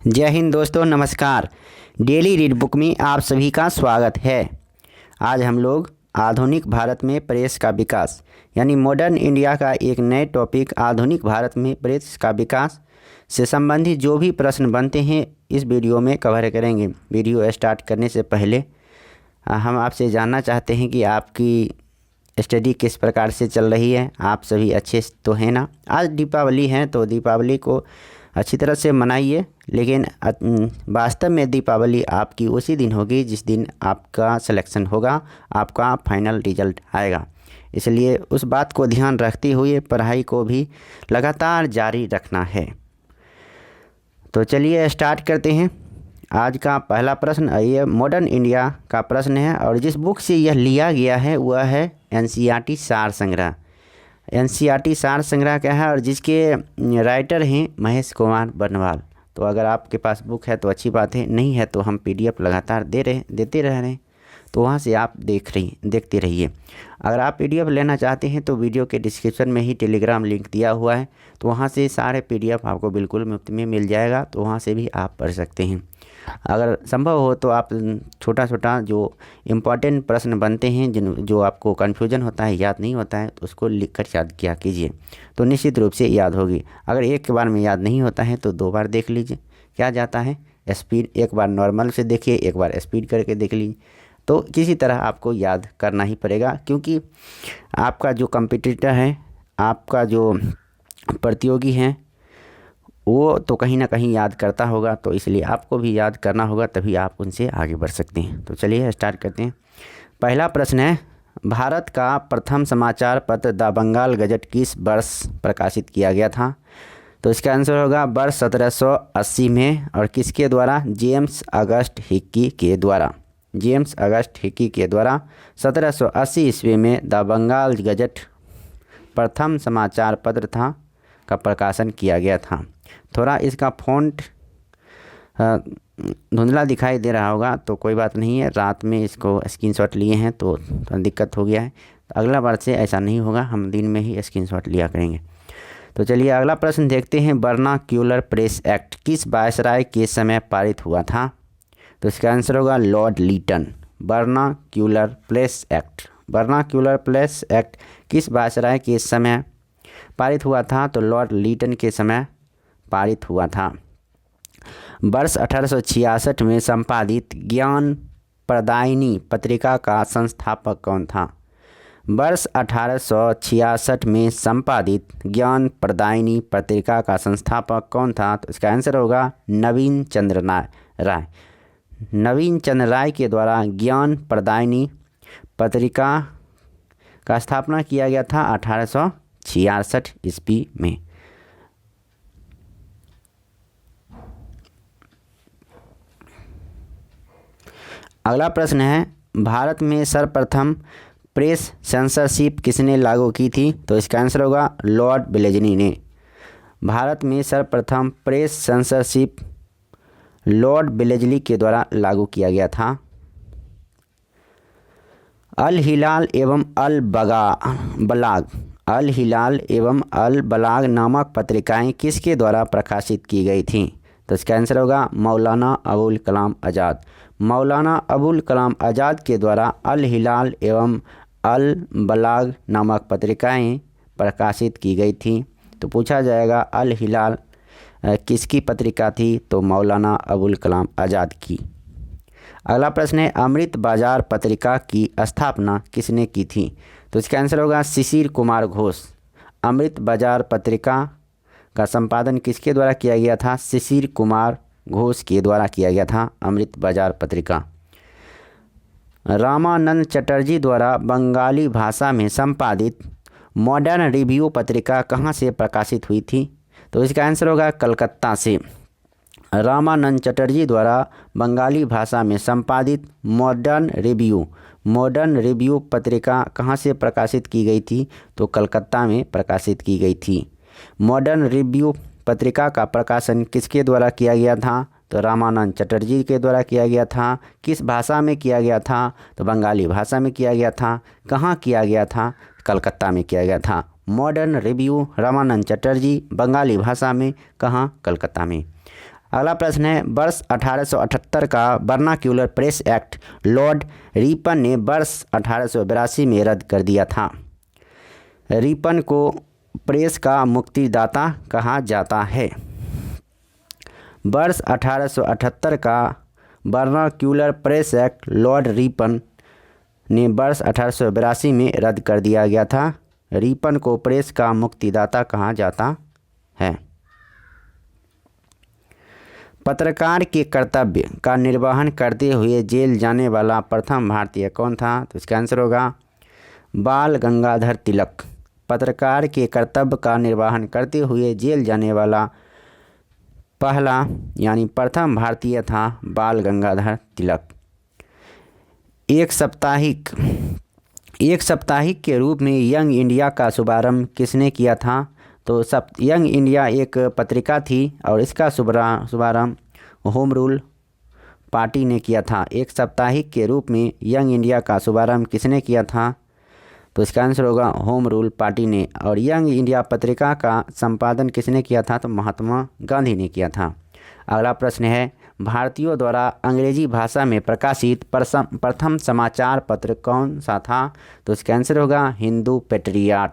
जय हिंद दोस्तों, नमस्कार। डेली रीड बुक में आप सभी का स्वागत है। आज हम लोग आधुनिक भारत में प्रेस का विकास यानी मॉडर्न इंडिया का एक नए टॉपिक आधुनिक भारत में प्रेस का विकास से संबंधित जो भी प्रश्न बनते हैं इस वीडियो में कवर करेंगे। वीडियो स्टार्ट करने से पहले हम आपसे जानना चाहते हैं कि आपकी स्टडी किस प्रकार से चल रही है। आप सभी अच्छे तो हैं ना। आज दीपावली है तो दीपावली को अच्छी तरह से मनाइए, लेकिन वास्तव में दीपावली आपकी उसी दिन होगी जिस दिन आपका सिलेक्शन होगा, आपका फाइनल रिजल्ट आएगा। इसलिए उस बात को ध्यान रखते हुए पढ़ाई को भी लगातार जारी रखना है। तो चलिए स्टार्ट करते हैं। आज का पहला प्रश्न ये मॉडर्न इंडिया का प्रश्न है और जिस बुक से यह लिया गया है वह है एनसीईआरटी सार संग्रह। एनसीईआरटी सार संग्रह क्या है और जिसके राइटर हैं महेश कुमार बर्नवाल। तो अगर आपके पास बुक है तो अच्छी बात है, नहीं है तो हम पीडीएफ लगातार देते रह रहे हैं, तो वहाँ से आप देखते रहिए। अगर आप पीडीएफ लेना चाहते हैं तो वीडियो के डिस्क्रिप्शन में ही टेलीग्राम लिंक दिया हुआ है, तो वहाँ से सारे पीडीएफ आपको बिल्कुल मुफ्त में मिल जाएगा, तो वहाँ से भी आप पढ़ सकते हैं। अगर संभव हो तो आप छोटा जो इम्पॉर्टेंट प्रश्न बनते हैं जो आपको कन्फ्यूजन होता है, याद नहीं होता है, तो उसको लिखकर याद किया कीजिए, तो निश्चित रूप से याद होगी। अगर एक बार में याद नहीं होता है तो 2 बार देख लीजिए, क्या जाता है। स्पीड एक बार नॉर्मल से देखिए, एक बार स्पीड करके देख लीजिए, तो किसी तरह आपको याद करना ही पड़ेगा, क्योंकि आपका जो कॉम्पिटिटर है, आपका जो प्रतियोगी हैं, वो तो कहीं ना कहीं याद करता होगा, तो इसलिए आपको भी याद करना होगा, तभी आप उनसे आगे बढ़ सकते हैं। तो चलिए स्टार्ट करते हैं। पहला प्रश्न है, भारत का प्रथम समाचार पत्र द बंगाल गजट किस वर्ष प्रकाशित किया गया था? तो इसका आंसर होगा वर्ष 1780 में, और किसके द्वारा? जेम्स अगस्ट हिक्की के द्वारा। जेम्स अगस्ट हिक्की के द्वारा 1780 ईस्वी में द बंगाल गजट प्रथम समाचार पत्र था का प्रकाशन किया गया था। थोड़ा इसका फ़ॉन्ट धुंधला दिखाई दे रहा होगा, तो कोई बात नहीं है, रात में इसको स्क्रीनशॉट लिए हैं तो दिक्कत हो गया है। तो अगला बार से ऐसा नहीं होगा, हम दिन में ही स्क्रीनशॉट लिया करेंगे। तो चलिए अगला प्रश्न देखते हैं। वर्नाक्यूलर प्रेस एक्ट किस वायसराय के समय पारित हुआ था? तो इसका आंसर होगा Lord Lytton. Vernacular press act, vernacular press act किस वायसराय के समय पारित हुआ था? तो लॉर्ड लीटन के समय पारित हुआ था। वर्ष 1866 में संपादित ज्ञान प्रदायिनी पत्रिका का संस्थापक कौन था? वर्ष 1866 में संपादित ज्ञान प्रदायिनी पत्रिका का संस्थापक कौन था? तो इसका आंसर होगा नवीन चंद्र राय। नवीन चंद्र राय के द्वारा ज्ञान प्रदायिनी पत्रिका का स्थापना किया गया था 1866 ईस्वी में। अगला प्रश्न है, भारत में सर्वप्रथम प्रेस सेंसरशिप किसने लागू की थी? तो इसका आंसर होगा लॉर्ड वेलेज़ली ने। भारत में सर्वप्रथम प्रेस सेंसरशिप लॉर्ड वेलेज़ली के द्वारा लागू किया गया था। अल हिलाल एवं अल बलाग, अल हिलाल एवं अल बलाग नामक पत्रिकाएं किसके द्वारा प्रकाशित की गई थीं? तो इसका आंसर होगा मौलाना अबुल कलाम आज़ाद। मौलाना अबुल कलाम आज़ाद के द्वारा अल हिलाल एवं अल बलाग नामक पत्रिकाएं प्रकाशित की गई थी। तो पूछा जाएगा अल हिलाल किसकी पत्रिका थी? तो मौलाना अबुल कलाम आज़ाद की। अगला प्रश्न है, अमृत बाजार पत्रिका की स्थापना किसने की थी? तो इसका आंसर होगा शिशिर कुमार घोष। अमृत बाजार पत्रिका का संपादन किसके द्वारा किया गया था? शिशिर कुमार घोष के द्वारा किया गया था अमृत बाजार पत्रिका। रामानंद चटर्जी द्वारा बंगाली भाषा में संपादित मॉडर्न रिव्यू पत्रिका कहाँ से प्रकाशित हुई थी? तो इसका आंसर होगा कलकत्ता से। रामानंद चटर्जी द्वारा बंगाली भाषा में संपादित मॉडर्न रिव्यू पत्रिका कहाँ से प्रकाशित की गई थी? तो कलकत्ता में प्रकाशित की गई थी। मॉडर्न रिव्यू पत्रिका का प्रकाशन किसके द्वारा किया गया था? तो रामानंद चटर्जी के द्वारा किया गया था। किस भाषा में किया गया था? तो बंगाली भाषा में किया गया था। कहाँ किया गया था? कलकत्ता में किया गया था। मॉडर्न रिव्यू रामानंद चटर्जी, बंगाली भाषा में, कहाँ? कलकत्ता में। अगला प्रश्न है, वर्ष 1878 का vernacular press act Lord Ripon ने वर्ष 1882 में रद्द कर दिया था। रिपन को प्रेस का मुक्तिदाता कहा जाता है। वर्ष 1878 का vernacular press act Lord Ripon ने वर्ष 1882 में रद्द कर दिया गया था। रिपन को प्रेस का मुक्तिदाता कहा जाता है। पत्रकार के कर्तव्य का निर्वहन करते हुए जेल जाने वाला प्रथम भारतीय कौन था? तो इसका आंसर होगा बाल गंगाधर तिलक। पत्रकार के कर्तव्य का निर्वहन करते हुए जेल जाने वाला पहला यानी प्रथम भारतीय था बाल गंगाधर तिलक। एक साप्ताहिक के रूप में यंग इंडिया का शुभारंभ किसने किया था? तो यंग इंडिया एक पत्रिका थी और इसका शुभारंभ होम रूल पार्टी ने किया था। एक साप्ताहिक के रूप में यंग इंडिया का शुभारंभ किसने किया था? तो इसका आंसर होगा होम रूल पार्टी ने। और यंग इंडिया पत्रिका का संपादन किसने किया था? तो महात्मा गांधी ने किया था। अगला प्रश्न है, भारतीयों द्वारा अंग्रेजी भाषा में प्रकाशित प्रथम समाचार पत्र कौन सा था? तो इसका आंसर होगा हिंदू पेट्रियाट।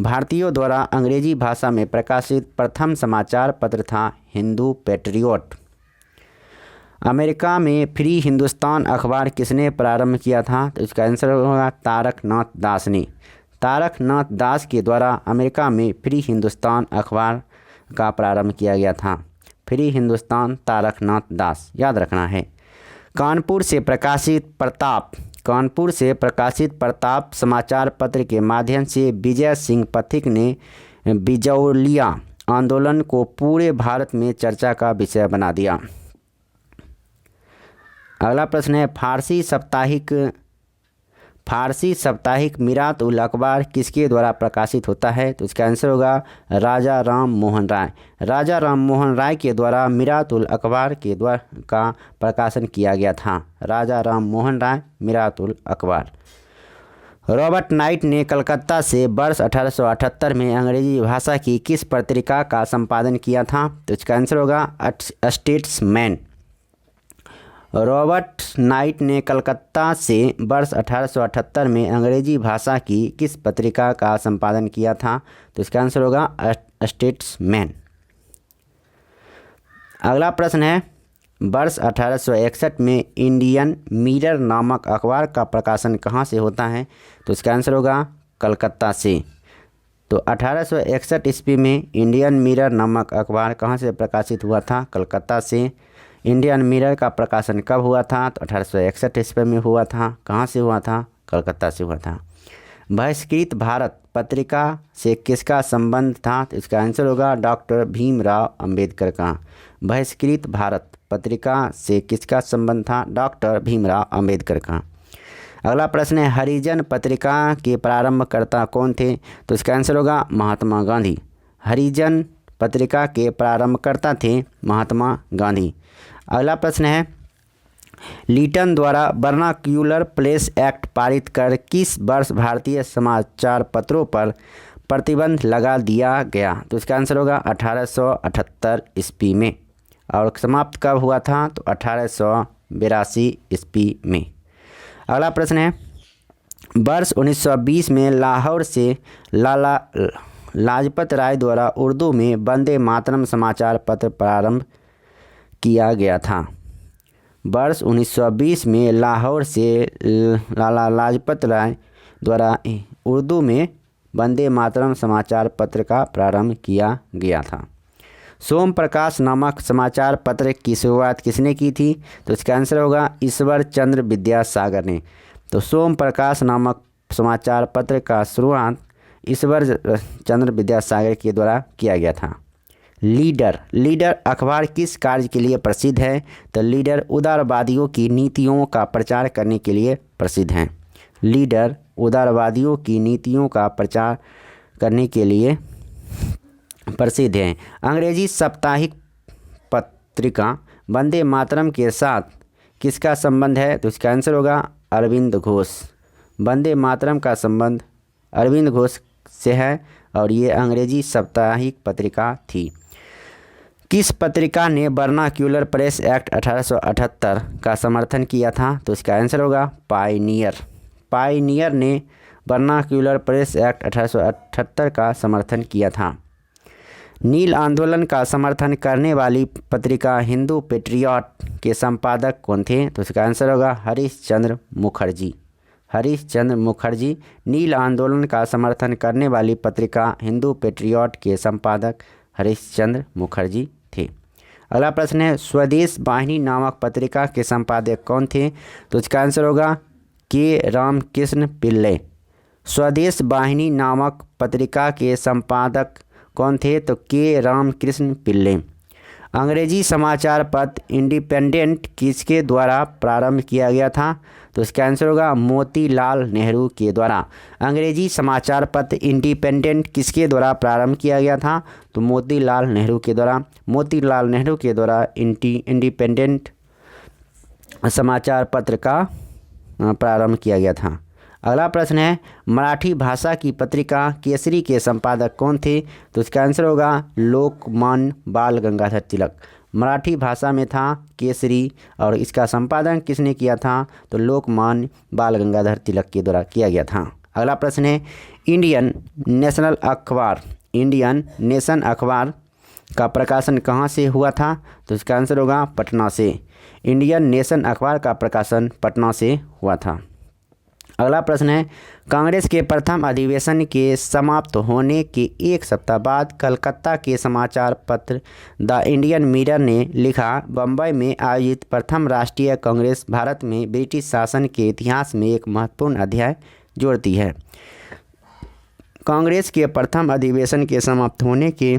भारतीयों द्वारा अंग्रेजी भाषा में प्रकाशित प्रथम समाचार पत्र था हिंदू पेट्रियोट। अमेरिका में फ्री हिंदुस्तान अखबार किसने प्रारंभ किया था? तो इसका आंसर होगा तारकनाथ दास ने। तारकनाथ दास के द्वारा अमेरिका में फ्री हिंदुस्तान अखबार का प्रारंभ किया गया था। फ्री हिंदुस्तान तारकनाथ दास याद रखना है। कानपुर से प्रकाशित समाचार पत्र के माध्यम से विजय सिंह पथिक ने बिजौलिया आंदोलन को पूरे भारत में चर्चा का विषय बना दिया। अगला प्रश्न है, फारसी साप्ताहिक मीरात उल अखबार किसके द्वारा प्रकाशित होता है? तो इसका आंसर होगा राजा राम मोहन राय। राजा राम मोहन राय के द्वारा मीरात उल अखबार का प्रकाशन किया गया था। राजा राम मोहन राय मीरात उल अखबार। रॉबर्ट नाइट ने कलकत्ता से वर्ष 1878 में अंग्रेजी भाषा की किस पत्रिका का संपादन किया था? तो इसका आंसर होगा स्टेट्समैन। रॉबर्ट नाइट ने कलकत्ता से वर्ष 1878 में अंग्रेजी भाषा की किस पत्रिका का संपादन किया था? तो इसका आंसर होगा स्टेट्समैन। अगला प्रश्न है, वर्ष 1861 में इंडियन मिरर नामक अखबार का प्रकाशन कहाँ से होता है? तो इसका आंसर होगा कलकत्ता से। तो 1861 ईस्वी में इंडियन मिरर नामक अखबार कहाँ से प्रकाशित हुआ था? कलकत्ता से। इंडियन मिरर का प्रकाशन कब हुआ था? तो 1861 ईस्वी में हुआ था। कहाँ से हुआ था? कलकत्ता से हुआ था। बहिष्कृत भारत पत्रिका से किसका संबंध था? तो इसका आंसर होगा डॉक्टर भीमराव अंबेडकर का। बहिष्कृत भारत पत्रिका से किसका संबंध था? डॉक्टर भीमराव अंबेडकर का। अगला प्रश्न है, हरिजन पत्रिका के प्रारंभकर्ता कौन थे? तो इसका आंसर होगा महात्मा गांधी। हरिजन पत्रिका के प्रारंभकर्ता थे महात्मा गांधी। अगला प्रश्न है, लीटन द्वारा वर्नाक्यूलर प्रेस एक्ट पारित कर किस वर्ष भारतीय समाचार पत्रों पर प्रतिबंध लगा दिया गया? तो इसका आंसर होगा 1878 ईस्वी में। और समाप्त कब हुआ था? तो 1882 ईस्वी में। अगला प्रश्न है, वर्ष 1920 में लाहौर से लाला लाजपत राय द्वारा उर्दू में वंदे मातरम समाचार पत्र प्रारंभ किया गया था। वर्ष 1920 में लाहौर से लाला लाजपत राय द्वारा उर्दू में वंदे मातरम समाचार पत्र का प्रारंभ किया गया था। सोम प्रकाश नामक समाचार पत्र की शुरुआत किसने की थी? तो इसका आंसर होगा ईश्वर चंद्र विद्यासागर ने। तो सोम प्रकाश नामक समाचार पत्र का शुरुआत ईश्वर चंद्र विद्यासागर के द्वारा किया गया था। लीडर अखबार किस कार्य के लिए प्रसिद्ध है? तो लीडर उदारवादियों की नीतियों का प्रचार करने के लिए प्रसिद्ध हैं। लीडर उदारवादियों की नीतियों का प्रचार करने के लिए प्रसिद्ध हैं। अंग्रेजी साप्ताहिक पत्रिका वंदे मातरम के साथ किसका संबंध है? तो इसका आंसर होगा अरविंद घोष। वंदे मातरम का संबंध अरविंद घोष से है और ये अंग्रेजी साप्ताहिक पत्रिका थी। किस पत्रिका ने वर्नाक्यूलर प्रेस एक्ट 1878 का समर्थन किया था? तो इसका आंसर होगा पायनियर। पायनियर ने वर्नाक्यूलर प्रेस एक्ट 1878 का समर्थन किया था। नील आंदोलन का समर्थन करने वाली पत्रिका हिंदू पेट्रियट के संपादक कौन थे? तो इसका आंसर होगा हरीश चंद्र मुखर्जी। हरीश चंद्र मुखर्जी नील आंदोलन का समर्थन करने वाली पत्रिका हिंदू पेट्रियट के संपादक हरीश चंद्र मुखर्जी थे। अगला प्रश्न है, स्वदेश वाहिनी नामक पत्रिका के संपादक कौन थे? तो इसका आंसर होगा के रामकृष्ण पिल्ले। स्वदेश वाहिनी नामक पत्रिका के संपादक कौन थे? तो के रामकृष्ण पिल्ले। अंग्रेजी समाचार पत्र इंडिपेंडेंट किसके द्वारा प्रारंभ किया गया था? तो इसका आंसर होगा मोतीलाल नेहरू के द्वारा। अंग्रेजी समाचार पत्र इंडिपेंडेंट किसके द्वारा प्रारंभ किया गया था? तो मोतीलाल नेहरू के द्वारा। मोतीलाल नेहरू के द्वारा इंडिपेंडेंट समाचार पत्र का प्रारंभ किया गया था। अगला प्रश्न है, मराठी भाषा की पत्रिका केसरी के संपादक कौन थे? तो इसका आंसर होगा लोकमान्य बाल गंगाधर तिलक। मराठी भाषा में था केसरी और इसका संपादन किसने किया था? तो लोकमान्य बाल गंगाधर तिलक के द्वारा किया गया था। अगला प्रश्न है, इंडियन नेशनल अखबार इंडियन नेशन अखबार का प्रकाशन कहाँ से हुआ था? तो इसका आंसर होगा पटना से। इंडियन नेशन अखबार का प्रकाशन पटना से हुआ था। अगला प्रश्न है, कांग्रेस के प्रथम अधिवेशन के समाप्त होने के एक सप्ताह बाद कलकत्ता के समाचार पत्र द इंडियन मिरर ने लिखा, बम्बई में आयोजित प्रथम राष्ट्रीय कांग्रेस भारत में ब्रिटिश शासन के इतिहास में एक महत्वपूर्ण अध्याय जोड़ती है। कांग्रेस के प्रथम अधिवेशन के समाप्त होने के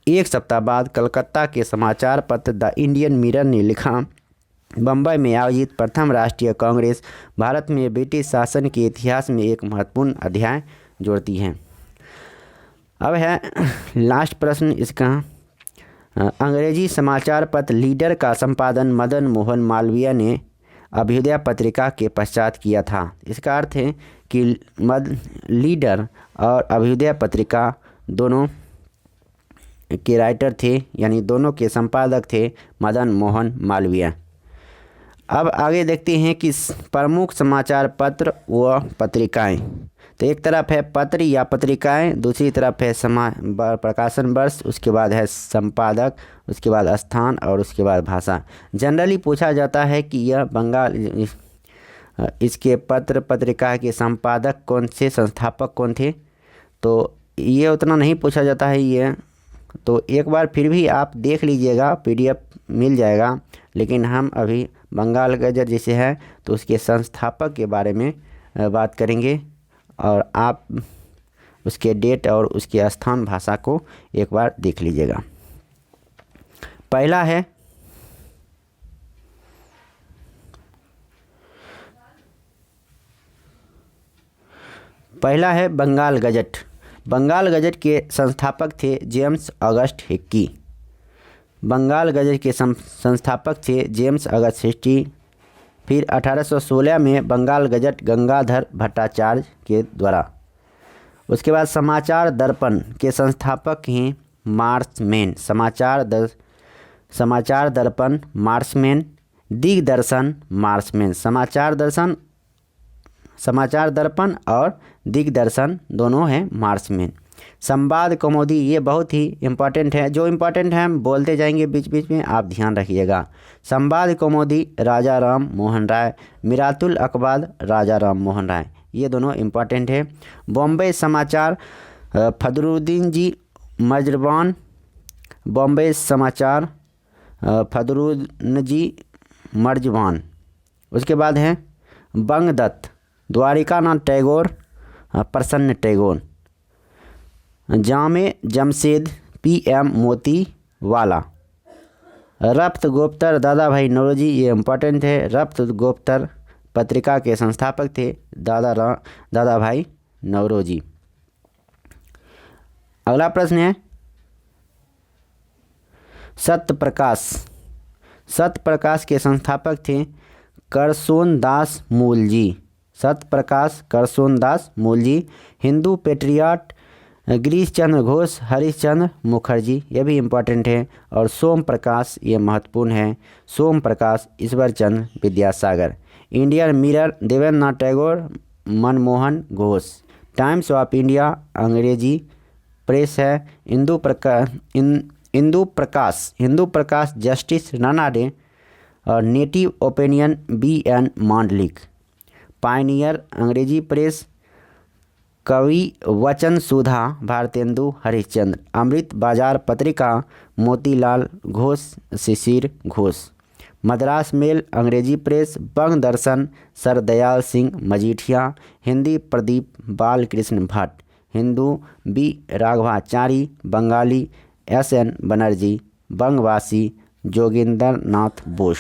एक सप्ताह बाद कलकत्ता के समाचार पत्र द इंडियन मिरर ने लिखा, बम्बई में आयोजित प्रथम राष्ट्रीय कांग्रेस भारत में ब्रिटिश शासन के इतिहास में एक महत्वपूर्ण अध्याय जोड़ती है। अब है लास्ट प्रश्न इसका, अंग्रेजी समाचार पत्र लीडर का संपादन मदन मोहन मालवीय ने अभ्युदय पत्रिका के पश्चात किया था। इसका अर्थ है कि लीडर और अभ्युदय पत्रिका दोनों के राइटर थे, यानी दोनों के संपादक थे मदन मोहन मालवीय। अब आगे देखते हैं कि प्रमुख समाचार पत्र व पत्रिकाएं। तो एक तरफ है पत्र या पत्रिकाएं, दूसरी तरफ है प्रकाशन वर्ष, उसके बाद है संपादक, उसके बाद स्थान और उसके बाद भाषा। जनरली पूछा जाता है कि यह बंगाल इसके पत्र पत्रिका के संपादक कौन से, संस्थापक कौन थे, तो ये उतना नहीं पूछा जाता है ये। तो एक बार फिर भी आप देख लीजिएगा, पीडीएफ मिल जाएगा। लेकिन हम अभी बंगाल गजट जैसे है तो उसके संस्थापक के बारे में बात करेंगे और आप उसके डेट और उसके स्थान भाषा को एक बार देख लीजिएगा। पहला है बंगाल गजट। बंगाल गजट के संस्थापक थे James August Hicky. Bengal gazette के संस्थापक थे जेम्स ऑगस्ट हिक्की। फिर 1816 में बंगाल गजट गंगाधर भट्टाचार्य के द्वारा। उसके बाद समाचार दर्पण के संस्थापक हैं मार्समैन। समाचार दर्पण मार्समैन। दिग्दर्शन मार्समैन। समाचार दर्पण और दिग्दर्शन दोनों हैं मार्समैन। संवाद कौमुदी ये बहुत ही इम्पोर्टेंट है, जो इम्पोर्टेंट है हम बोलते जाएंगे बीच बीच में, आप ध्यान रखिएगा। संवाद कौमुदी राजा राम मोहन राय। मिरातुल अखबार राजा राम मोहन राय, ये दोनों इम्पोर्टेंट है। बॉम्बे समाचार फदरुद्दीन जी मजरबान। बॉम्बे समाचार फदरुद्दीन जी मर्जबान। उसके बाद है बंगदत्त द्वारिकानाथ टैगोर प्रसन्न टैगोर। जामे जमशेद PM मोती वाला। रफ्त गोप्तर दादा भाई नौरोजी, ये इम्पोर्टेंट है। रफ्त गोप्तर पत्रिका के संस्थापक थे दादा भाई नौरोजी। अगला प्रश्न है सत्यप्रकाश। सत्यप्रकाश के संस्थापक थे करसोनदास मूलजी। सत्यप्रकाश करसोनदास मूलजी। हिंदू पेट्रियट गिरीश चंद्र घोष, हरीश चंद्र मुखर्जी, ये भी इम्पोर्टेंट है। और सोम प्रकाश, ये महत्वपूर्ण है, Som Prakash, Ishwar Chandra Vidyasagar. Indian Mirror, Devendranath Tagore, Manmohan Ghosh. Times of India अंग्रेजी प्रेस है, हिंदू प्रकाश जस्टिस रानाडे। और Native Opinion BN Mandlik. Pioneer अंग्रेजी प्रेस, कवि वचन सुधा भारतेंदु हरिश्चंद्र। अमृत बाजार पत्रिका, मोतीलाल घोष, शिशिर घोष। मद्रास मेल अंग्रेजी press, Banga Darshan, सरदयाल Singh Majithia. Hindi Pradeep Balkrishna Bhatt. Hindu B Raghavachari. Bengali SN Banerjee. Bangabasi Joginder Nath Bose.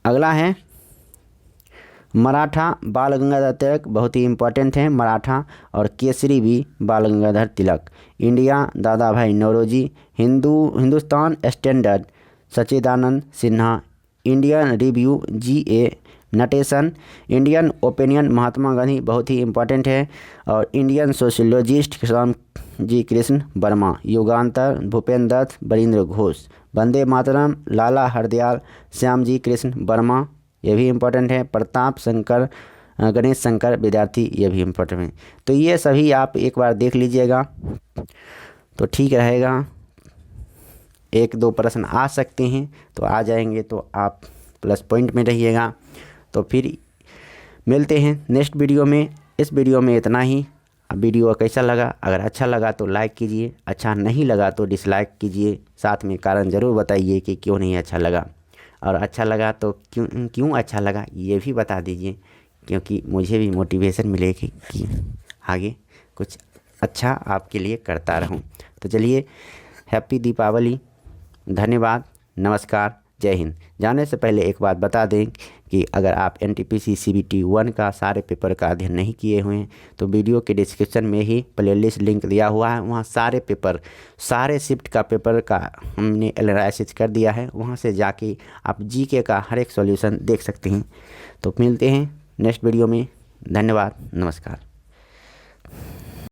अगला है मराठा, बाल गंगाधर तिलक, बहुत ही इम्पोर्टेंट है मराठा। और केसरी भी बाल Gangadhar Tilak. India, Dada Bhai Naoroji. Hindustan Standard, Sachchidanand Sinha. Indian Review GA Natesan. Indian Opinion Mahatma Gandhi, बहुत ही इम्पोर्टेंट है। और इंडियन सोशियोलॉजिस्ट श्याम जी कृष्ण वर्मा। युगांतर, भूपेंद्र दत्त, बरिंद्र घोष। वंदे मातरम, लाला हरदयाल, श्याम जी कृष्ण वर्मा, ये भी इम्पोर्टेंट है। प्रताप शंकर, गणेश शंकर विद्यार्थी, ये भी इम्पोर्टेंट है। तो ये सभी आप एक बार देख लीजिएगा तो ठीक रहेगा। एक दो प्रश्न आ सकते हैं, तो आ जाएंगे तो आप प्लस पॉइंट में रहिएगा। तो फिर मिलते हैं नेक्स्ट वीडियो में। इस वीडियो में इतना ही। वीडियो कैसा लगा? अगर अच्छा लगा तो लाइक कीजिए, अच्छा नहीं लगा तो डिसलाइक कीजिए। साथ में कारण ज़रूर बताइए कि क्यों नहीं अच्छा लगा, और अच्छा लगा तो क्यों अच्छा लगा ये भी बता दीजिए, क्योंकि मुझे भी मोटिवेशन मिलेगी कि आगे कुछ अच्छा आपके लिए करता रहूं। तो चलिए, हैप्पी दीपावली, धन्यवाद, नमस्कार, जय हिंद। जाने से पहले एक बात बता दें कि अगर आप NTPC CBT 1 का सारे पेपर का अध्ययन नहीं किए हुए हैं तो वीडियो के डिस्क्रिप्शन में ही प्लेलिस्ट लिंक दिया हुआ है। वहाँ सारे पेपर, सारे शिफ्ट का पेपर का हमने एनालिसिस कर दिया है। वहाँ से जाके आप GK का हर एक सॉल्यूशन देख सकते हैं। तो मिलते हैं नेक्स्ट वीडियो में। धन्यवाद, नमस्कार।